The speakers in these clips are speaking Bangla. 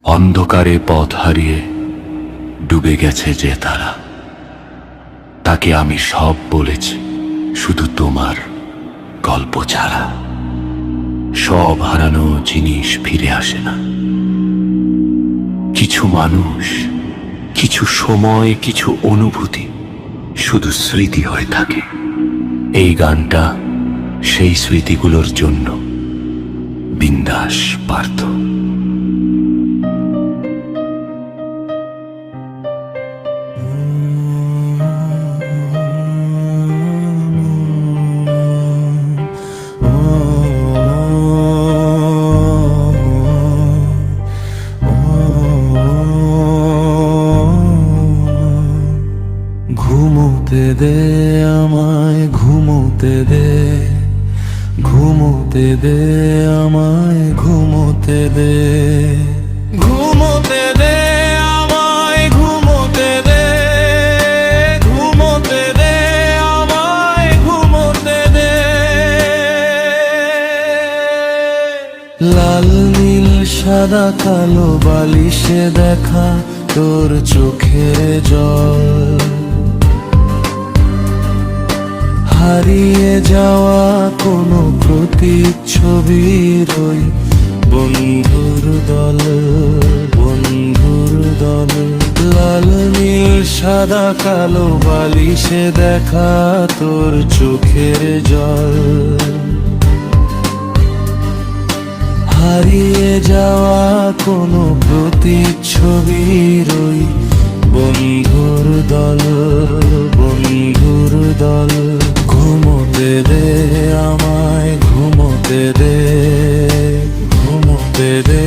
অন্ধকারে পথ হারিয়ে ডুবে গেছে যে তারা, তাকে আমি সব বলেছি, শুধু তোমার গল্প ছাড়া। সব হারানো জিনিস ফিরে আসে না, কিছু মানুষ, কিছু সময়, কিছু অনুভূতি শুধু স্মৃতি হয়ে থাকে। এই গানটা সেই স্মৃতিগুলোর জন্য। বিন্দাস পার্থ। ঘুমোতে দে আমায়, ঘুমোতে দে, ঘুমোতে দে আমায়, ঘুমোতে দে, ঘুমোতে দে আমায়, ঘুমোতে দে, ঘুমোতে দে আমায়, ঘুমোতে দে। লাল নীল সাদা কালো বালিশে দেখা তোর চোখের জল, হারিয়ে যাওয়া কোনো প্রতিচ্ছবির ওই বন্ধুর দল, বন্ধুর দল। লাল নীল সাদা কালো বালিশে দেখা তোর চোখের জল, হারিয়ে যাওয়া কোনো প্রতিচ্ছবির ওই বন্ধুর দল, বন্ধুর দল। ঘুমোতে দে আমায়, ঘুমোতে দে, ঘুমোতে দে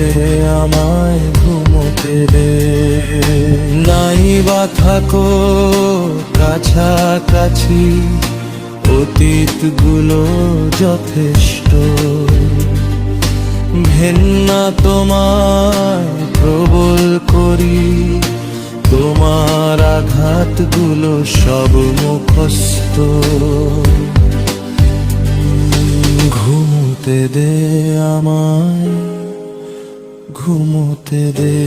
আমায়, ঘুমোতে দে। নাই বা থাকো কাছাকাছি, অতীতগুলো যথেষ্ট। ঘেন্না তোমায় প্রবল করি, তোমার আঘাতগুলো সব মুখস্থ। ঘুমোতে দে আমায়, ঘুমোতে দে।